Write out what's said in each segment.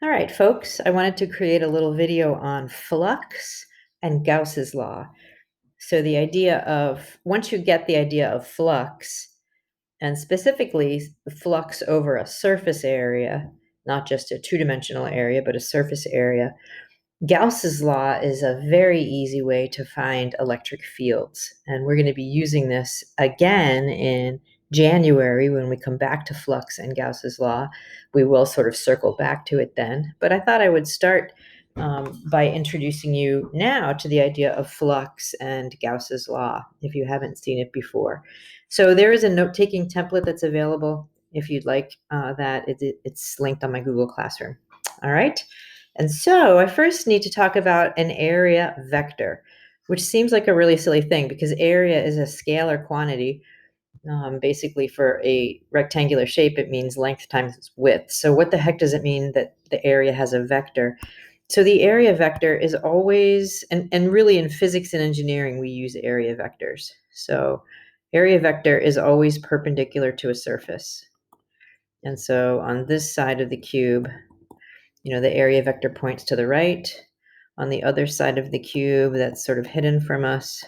All right, folks, I wanted to create a little video on flux and Gauss's law. So the idea of, once you get the idea of flux, and specifically flux over a surface area, not just a two-dimensional area, but a surface area, Gauss's law is a very easy way to find electric fields. And we're going to be using this again in January when we come back to flux and Gauss's law. We will sort of circle back to it then. But I thought I would start by introducing you now to the idea of flux and Gauss's law, if you haven't seen it before. So there is a note-taking template that's available if you'd like that. It's linked on my Google Classroom. All right. And so I first need to talk about an area vector, which seems like a really silly thing because area is a scalar quantity. Basically, for a rectangular shape, it means length times width. So what the heck does it mean that the area has a vector? So the area vector is always, and really in physics and engineering, we use area vectors. So area vector is always perpendicular to a surface. And so on this side of the cube, the area vector points to the right. On the other side of the cube that's sort of hidden from us,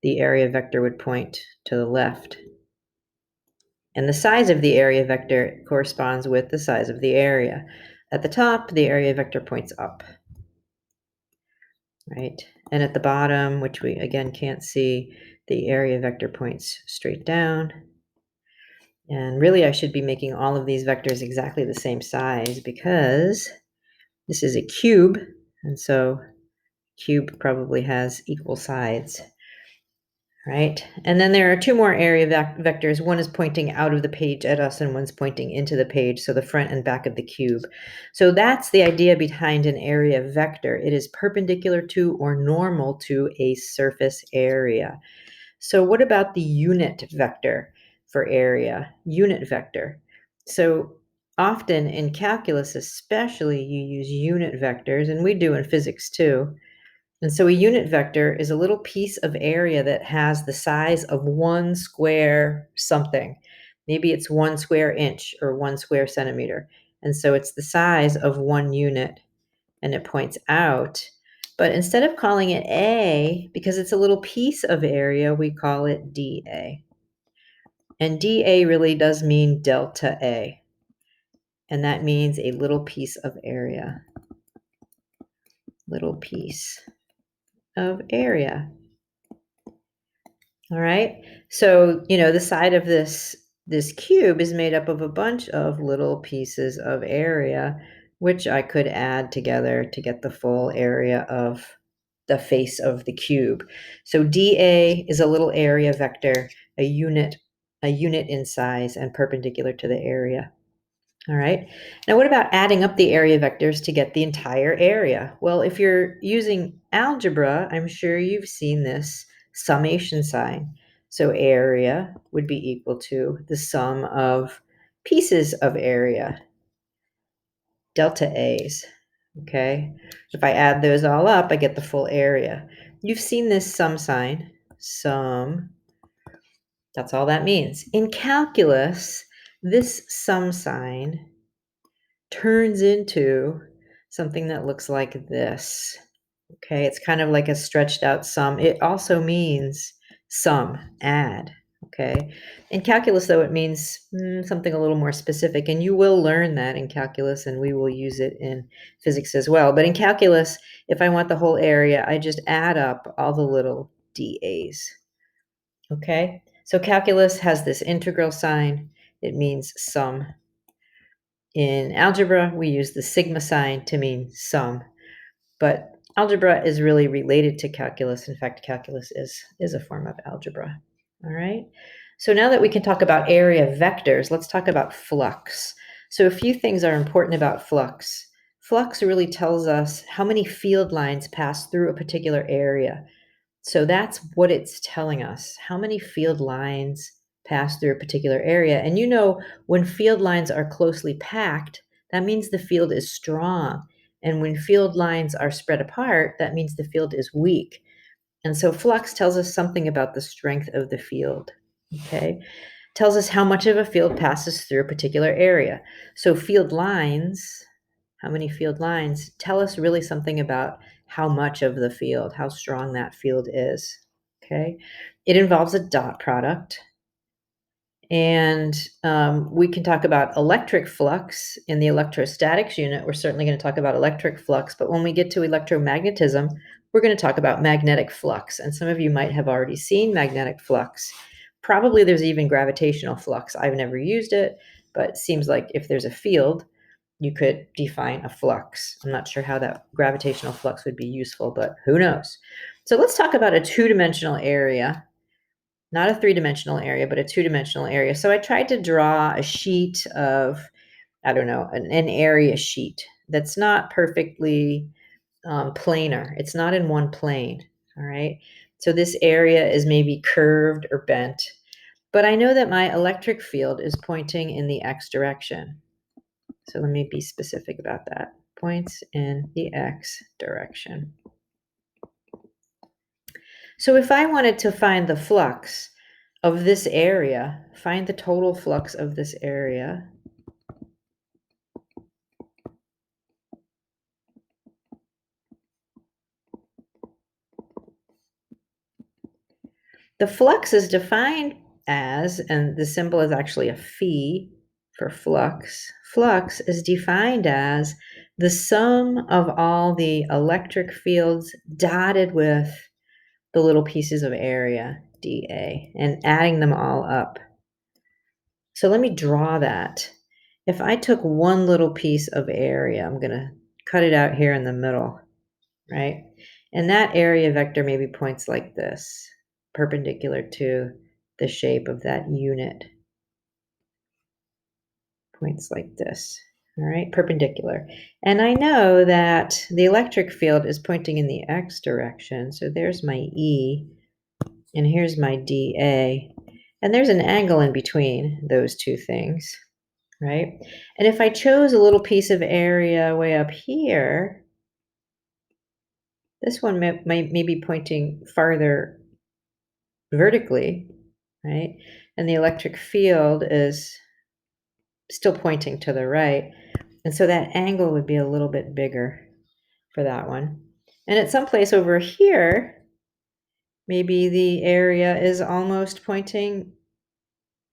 the area vector would point to the left. And the size of the area vector corresponds with the size of the area. At the top, the area vector points up, right? And at the bottom, which we again can't see, the area vector points straight down. And really, I should be making all of these vectors exactly the same size because this is a cube, and so cube probably has equal sides, right? And then there are two more area vectors. One is pointing out of the page at us and one's pointing into the page, so the front and back of the cube. So that's the idea behind an area vector. It is perpendicular to or normal to a surface area. So what about the unit vector for area? Unit vector. So often in calculus especially, you use unit vectors, and we do in physics too. And so a unit vector is a little piece of area that has the size of one square something. Maybe it's 1 square inch or 1 square centimeter. And so it's the size of one unit and it points out. But instead of calling it A, because it's a little piece of area, we call it dA. And dA really does mean delta A. And that means a little piece of area. Little piece of area. All right. So, the side of this cube is made up of a bunch of little pieces of area, which I could add together to get the full area of the face of the cube. So dA is a little area vector, a unit in size and perpendicular to the area. All right. Now, what about adding up the area vectors to get the entire area? Well, if you're using algebra, I'm sure you've seen this summation sign. So area would be equal to the sum of pieces of area, delta A's. Okay. If I add those all up, I get the full area. You've seen this sum sign, sum. That's all that means. In calculus, this sum sign turns into something that looks like this. Okay, it's kind of like a stretched out sum. It also means sum, add. Okay, in calculus, though, it means something a little more specific, and you will learn that in calculus, and we will use it in physics as well. But in calculus, if I want the whole area, I just add up all the little dA's. Okay, so calculus has this integral sign. It means sum. In algebra, we use the sigma sign to mean sum, but algebra is really related to calculus. In fact, calculus is a form of algebra. All right. So now that we can talk about area vectors, let's talk about flux. So a few things are important about flux. Flux really tells us how many field lines pass through a particular area. So that's what it's telling us, how many field lines pass through a particular area. And when field lines are closely packed, that means the field is strong. And when field lines are spread apart, that means the field is weak. And so flux tells us something about the strength of the field, okay? Tells us how much of a field passes through a particular area. So field lines, How many field lines tell us really something about how much of the field, how strong that field is. Okay. It involves a dot product. And we can talk about electric flux in the electrostatics unit. We're certainly going to talk about electric flux, but when we get to electromagnetism, we're going to talk about magnetic flux. And some of you might have already seen magnetic flux. Probably there's even gravitational flux. I've never used it, but it seems like if there's a field, you could define a flux. I'm not sure how that gravitational flux would be useful, but who knows? So let's talk about a two-dimensional area, not a three-dimensional area, but a two-dimensional area. So I tried to draw a sheet of, I don't know, an area sheet that's not perfectly planar. It's not in one plane, all right? So this area is maybe curved or bent, but I know that my electric field is pointing in the x direction. So let me be specific about that. Points in the x direction. So if I wanted to find the flux of this area, find the total flux of this area, the flux is defined as, and the symbol is actually a phi for flux. Flux is defined as the sum of all the electric fields dotted with the little pieces of area, dA, and adding them all up. So let me draw that. If I took one little piece of area, I'm going to cut it out here in the middle, right? And that area vector maybe points like this, perpendicular to the shape of that unit. Points like this, all right, perpendicular. And I know that the electric field is pointing in the x direction. So there's my E, and here's my dA. And there's an angle in between those two things, right? And if I chose a little piece of area way up here, this one may be pointing farther vertically, right? And the electric field is still pointing to the right. And so that angle would be a little bit bigger for that one. And at some place over here, maybe the area is almost pointing,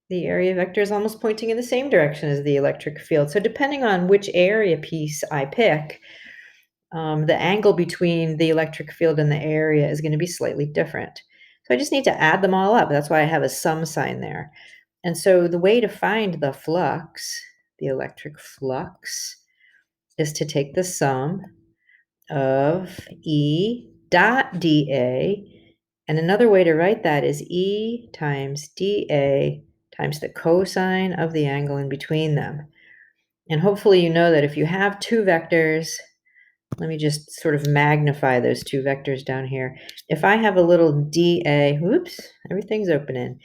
the area vector is almost pointing in the same direction as the electric field. So depending on which area piece I pick, the angle between the electric field and the area is going to be slightly different. So I just need to add them all up. That's why I have a sum sign there. And so the way to find the flux, the electric flux, is to take the sum of E dot dA. And another way to write that is E times dA times the cosine of the angle in between them. And hopefully you know that if you have two vectors, let me just sort of magnify those two vectors down here. If I have a little dA, whoops, everything's opening.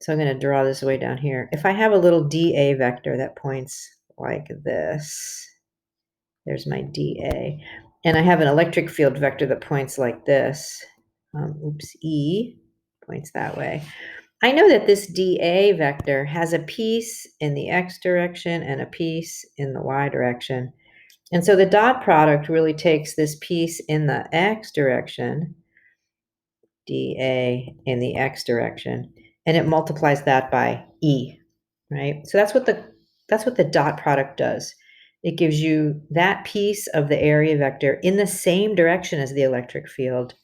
So I'm going to draw this way down here. If I have a little dA vector that points like this, there's my dA. And I have an electric field vector that points like this. E points that way. I know that this dA vector has a piece in the x direction and a piece in the y direction. And so the dot product really takes this piece in the x direction, dA in the x direction, and it multiplies that by E, right? So that's what the dot product does. It gives you that piece of the area vector in the same direction as the electric field.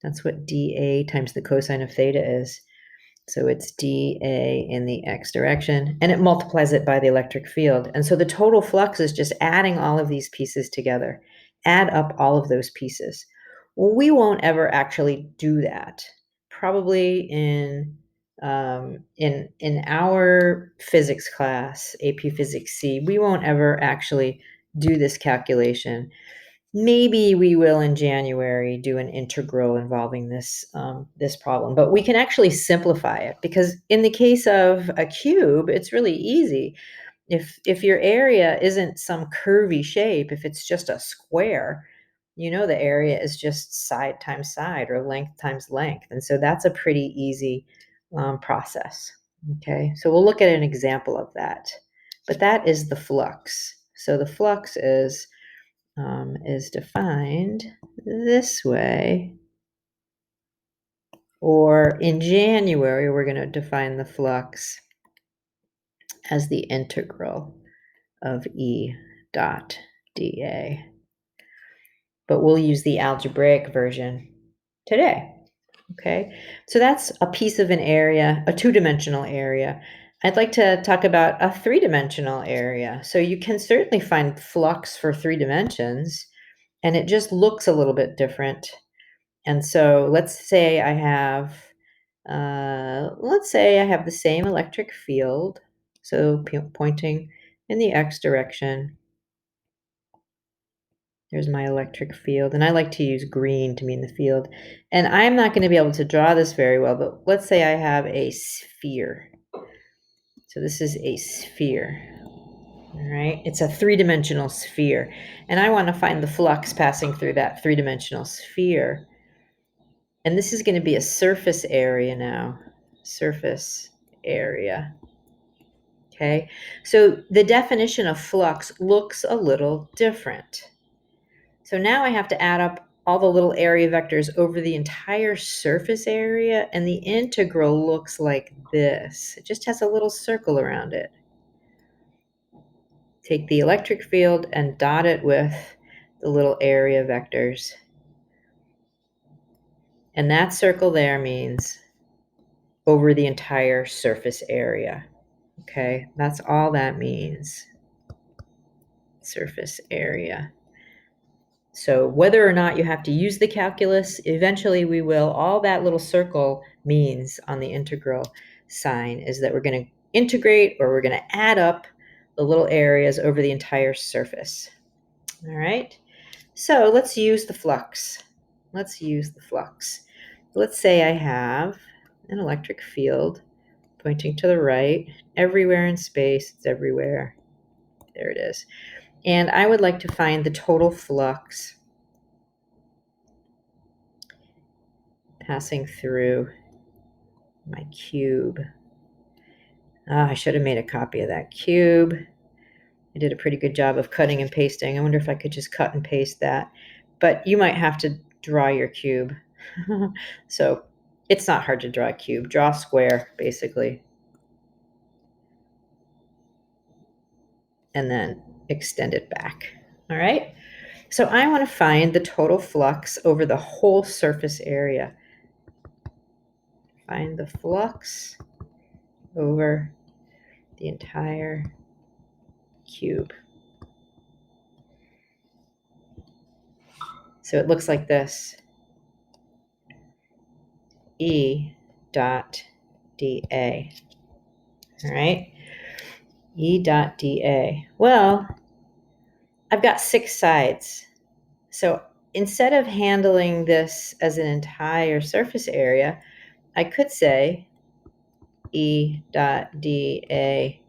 That's what dA times the cosine of theta is. So it's dA in the x direction, and it multiplies it by the electric field. And so the total flux is just adding all of these pieces together. Add up all of those pieces. Well, we won't ever actually do that. Probably in our physics class, AP Physics C, we won't ever actually do this calculation. Maybe we will in January do an integral involving this problem, but we can actually simplify it, because in the case of a cube, it's really easy. If your area isn't some curvy shape, if it's just a square, you know the area is just side times side or length times length, and so that's a pretty easy process. Okay, so we'll look at an example of that. But that is the flux. So the flux is defined this way. Or in January, we're going to define the flux as the integral of E dot dA. But we'll use the algebraic version today. Okay, so that's a piece of an area, a two-dimensional area. I'd like to talk about a three-dimensional area. So you can certainly find flux for 3 dimensions, and it just looks a little bit different. And so let's say I have the same electric field, so pointing in the x direction. There's my electric field, and I like to use green to mean the field. And I'm not going to be able to draw this very well, but let's say I have a sphere. So this is a sphere, all right? It's a three-dimensional sphere, and I want to find the flux passing through that three-dimensional sphere. And this is going to be a surface area now, surface area. Okay, so the definition of flux looks a little different. So now I have to add up all the little area vectors over the entire surface area, and the integral looks like this. It just has a little circle around it. Take the electric field and dot it with the little area vectors. And that circle there means over the entire surface area. Okay, that's all that means. Surface area. So whether or not you have to use the calculus, eventually we will. All that little circle means on the integral sign is that we're going to integrate, or we're going to add up the little areas over the entire surface. All right, so let's use the flux. Let's use the flux. Let's say I have an electric field pointing to the right, everywhere in space. It's everywhere. There it is. And I would like to find the total flux passing through my cube. I should have made a copy of that cube. I did a pretty good job of cutting and pasting. I wonder if I could just cut and paste that. But you might have to draw your cube. So it's not hard to draw a cube. Draw a square, basically. And then extend it back. All right? So I want to find the total flux over the whole surface area. Find the flux over the entire cube. So it looks like this. E dot dA. All right? E dot dA. Well, I've got 6 sides. So instead of handling this as an entire surface area, I could say E dot dA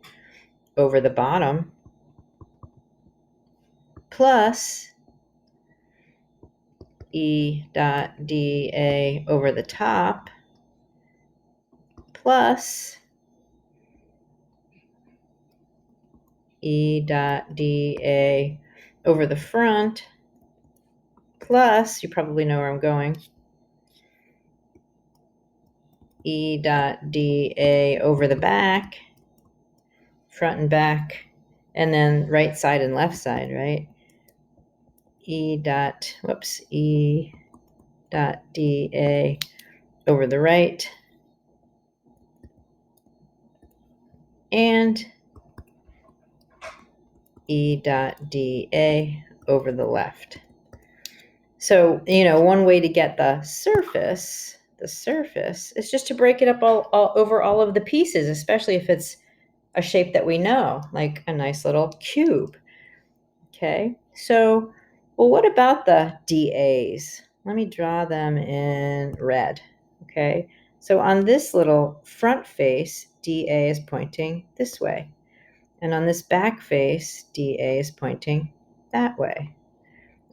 over the bottom plus E dot dA over the top plus E dot dA over the front plus, you probably know where I'm going, E dot dA over the back, front and back, and then right side and left side, right? E dot dA over the right, and E dot dA over the left. So, one way to get the surface is just to break it up all over all of the pieces, especially if it's a shape that we know, like a nice little cube. Okay, so, well, what about the dAs? Let me draw them in red. Okay, so on this little front face, dA is pointing this way. And on this back face, dA is pointing that way.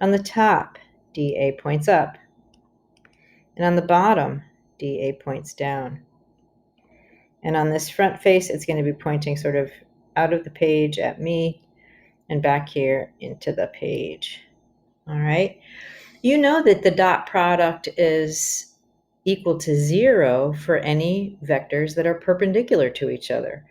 On the top, dA points up. And on the bottom, dA points down. And on this front face, it's going to be pointing sort of out of the page at me. and back here into the page. All right. You know that the dot product is equal to 0 for any vectors that are perpendicular to each other.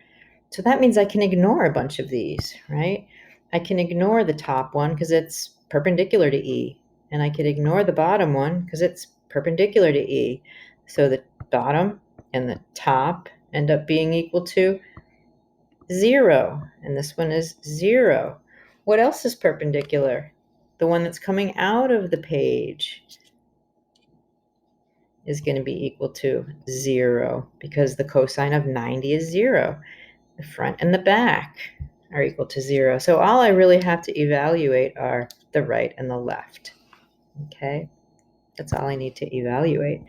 So that means I can ignore a bunch of these, right? I can ignore the top one because it's perpendicular to E, and I could ignore the bottom one because it's perpendicular to E. So the bottom and the top end up being equal to 0, and this one is 0. What else is perpendicular? The one that's coming out of the page is going to be equal to 0 because the cosine of 90 is 0. The front and the back are equal to 0. So all I really have to evaluate are the right and the left. Okay, that's all I need to evaluate.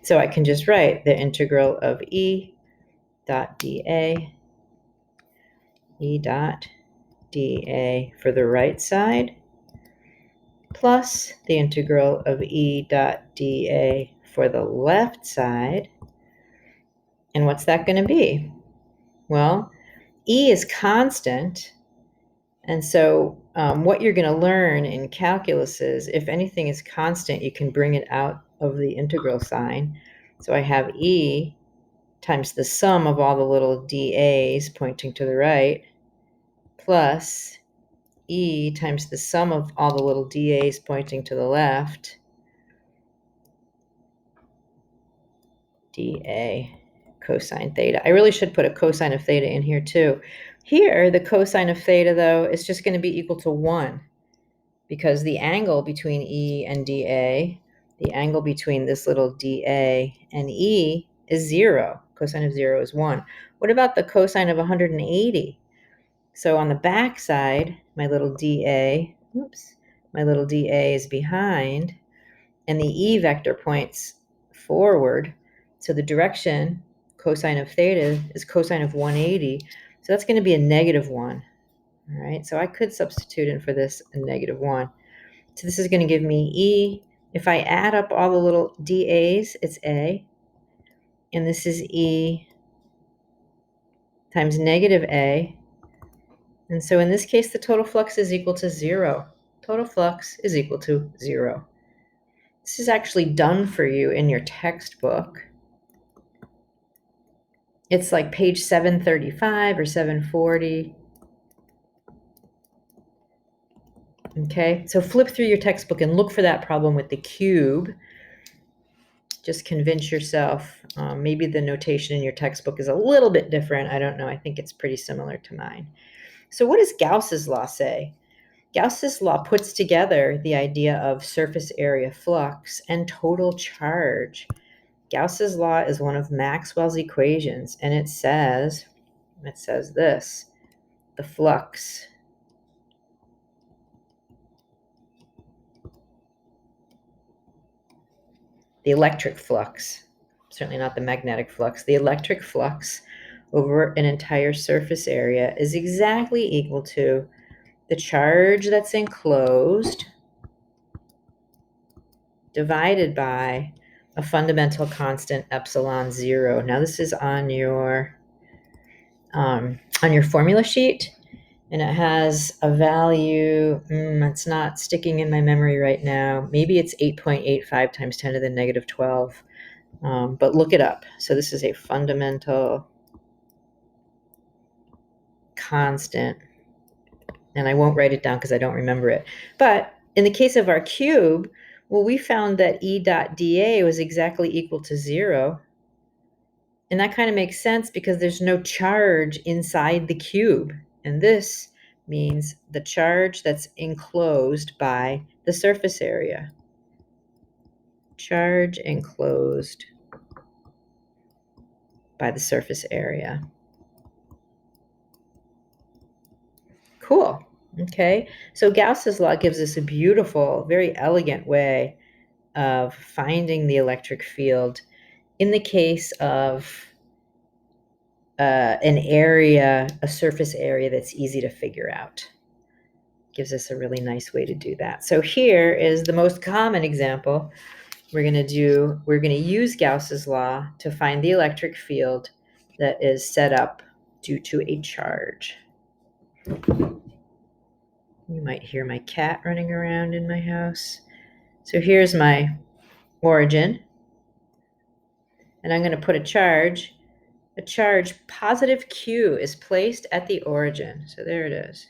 So I can just write the integral of E dot dA, E dot dA for the right side, plus the integral of E dot dA for the left side. And what's that going to be? Well, E is constant. And so what you're going to learn in calculus is if anything is constant, you can bring it out of the integral sign. So I have E times the sum of all the little dA's pointing to the right, plus E times the sum of all the little dA's pointing to the left, dA cosine theta. I really should put a cosine of theta in here too. Here, the cosine of theta, though, is just going to be equal to 1 because the angle between E and dA, the angle between this little dA and E is 0. Cosine of 0 is 1. What about the cosine of 180? So on the back side, my little dA, my little dA is behind, and the E vector points forward. So the direction cosine of theta is cosine of 180. So that's going to be a negative 1. All right, so I could substitute in for this a negative 1. So this is going to give me E. If I add up all the little dA's, it's A. And this is E times negative A. And so in this case, the total flux is equal to 0. Total flux is equal to 0. This is actually done for you in your textbook. It's like page 735 or 740. Okay, so flip through your textbook and look for that problem with the cube. Just convince yourself. Maybe the notation in your textbook is a little bit different. I don't know. I think it's pretty similar to mine. So what does Gauss's law say? Gauss's law puts together the idea of surface area flux and total charge. Gauss's law is one of Maxwell's equations, and it says this: the flux the electric flux, certainly not the magnetic flux, the electric flux over an entire surface area is exactly equal to the charge that's enclosed divided by a fundamental constant epsilon 0. Now this is on your formula sheet, and it has a value. It's not sticking in my memory right now. Maybe it's 8.85 times 10 to the negative 12. But look it up. So this is a fundamental constant, and I won't write it down because I don't remember it. But in the case of our cube, well, we found that E dot dA was exactly equal to 0. And that kind of makes sense because there's no charge inside the cube. And this means the charge that's enclosed by the surface area. Charge enclosed by the surface area. Cool. Okay. So Gauss's law gives us a beautiful, very elegant way of finding the electric field in the case of an area, a surface area that's easy to figure out. Gives us a really nice way to do that. So here is the most common example. We're going to use Gauss's law to find the electric field that is set up due to a charge. You might hear my cat running around in my house. So here's my origin, and I'm going to put a charge. A charge positive Q is placed at the origin. So there it is.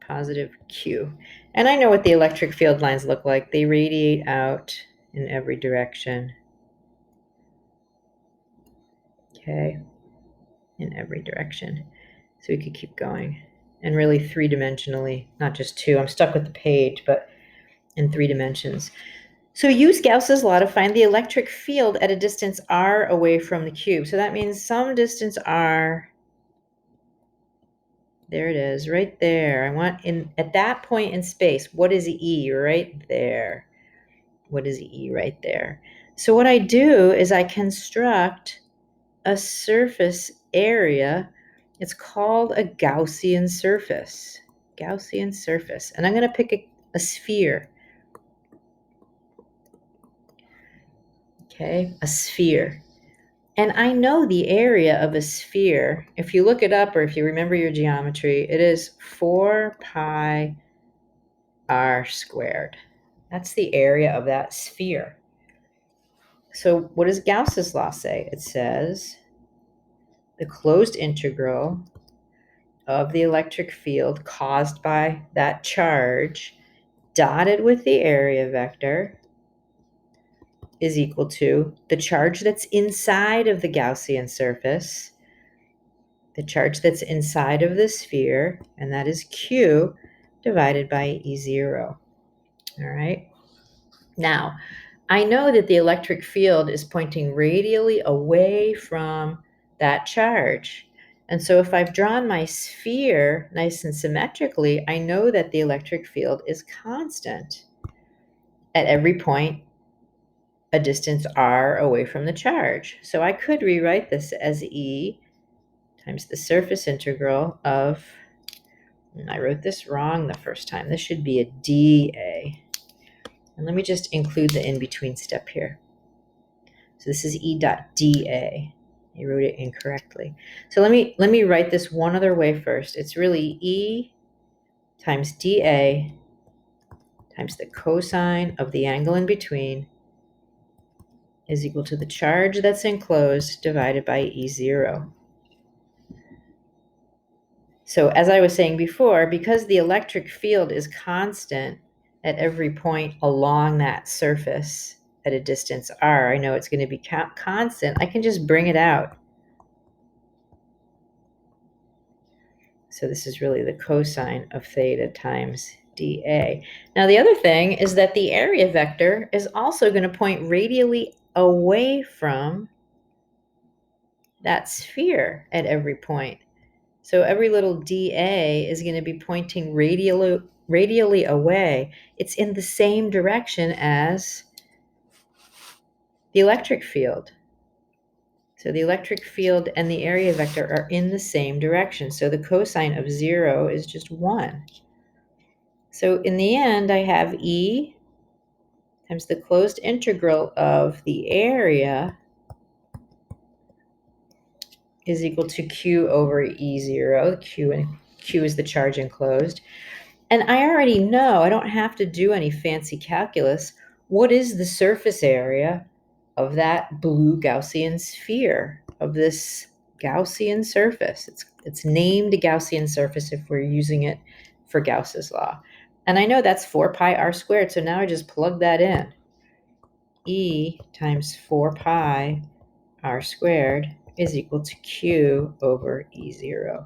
Positive Q. And I know what the electric field lines look like. They radiate out in every direction. Okay, in every direction. So we could keep going. And really three-dimensionally, not just two. I'm stuck with the page, but in 3 dimensions. So use Gauss's law to find the electric field at a distance r away from the cube. So that means some distance r. There it is, right there. I want at that point in space, what is E? Right there. What is E right there? So what I do is I construct a surface area. It's called a Gaussian surface. Gaussian surface. And I'm going to pick a sphere. Okay, a sphere. And I know the area of a sphere. If you look it up or if you remember your geometry, it is 4 pi r squared. That's the area of that sphere. So what does Gauss's law say? It says the closed integral of the electric field caused by that charge dotted with the area vector is equal to the charge that's inside of the Gaussian surface, the charge that's inside of the sphere, and that is Q divided by E0. All right. Now, I know that the electric field is pointing radially away from that charge. And so if I've drawn my sphere nice and symmetrically, I know that the electric field is constant at every point a distance r away from the charge. So I could rewrite this as E times the surface integral of, and I wrote this wrong the first time. This should be a dA. And let me just include the in-between step here. So this is E dot dA. I wrote it incorrectly. So let me write this one other way first. It's really E times dA times the cosine of the angle in between is equal to the charge that's enclosed divided by E0. So as I was saying before, because the electric field is constant at every point along that surface at a distance r, I know it's going to be constant. I can just bring it out. So this is really the cosine of theta times dA. Now the other thing is that the area vector is also going to point radially away from that sphere at every point. So every little dA is going to be pointing radially away. It's in the same direction as the electric field. So the electric field and the area vector are in the same direction. So the cosine of 0 is just 1. So in the end, I have E times the closed integral of the area is equal to Q over E0. Q is the charge enclosed. And I already know, I don't have to do any fancy calculus. What is the surface area of that blue Gaussian sphere, of this Gaussian surface? It's named a Gaussian surface if we're using it for Gauss's law. And I know that's 4 pi r squared, so now I just plug that in. E times 4 pi r squared is equal to Q over E0.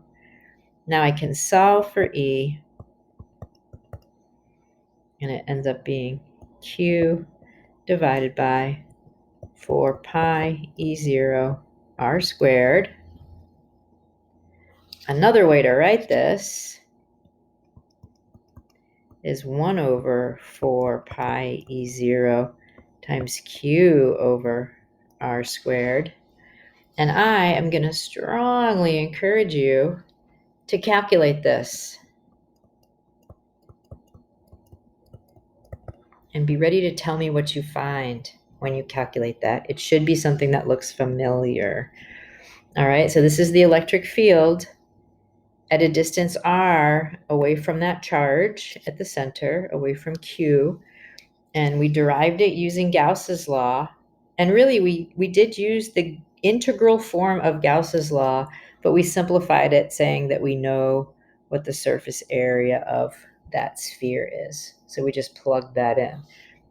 Now I can solve for E, and it ends up being Q divided by 4 pi E0 r squared. Another way to write this is 1 over 4 pi E0 times Q over r squared. And I am going to strongly encourage you to calculate this and be ready to tell me what you find when you calculate that. It should be something that looks familiar. All right, so this is the electric field at a distance r away from that charge at the center, away from Q, and we derived it using Gauss's law. And really, we did use the integral form of Gauss's law, but we simplified it saying that we know what the surface area of that sphere is. So we just plugged that in.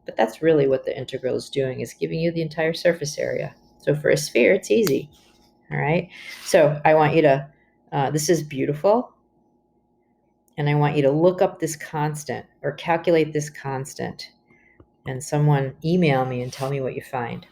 But that's really what the integral is doing, is giving you the entire surface area. So for a sphere, it's easy. All right. So I want you to, this is beautiful. And I want you to look up this constant or calculate this constant. And someone email me and tell me what you find.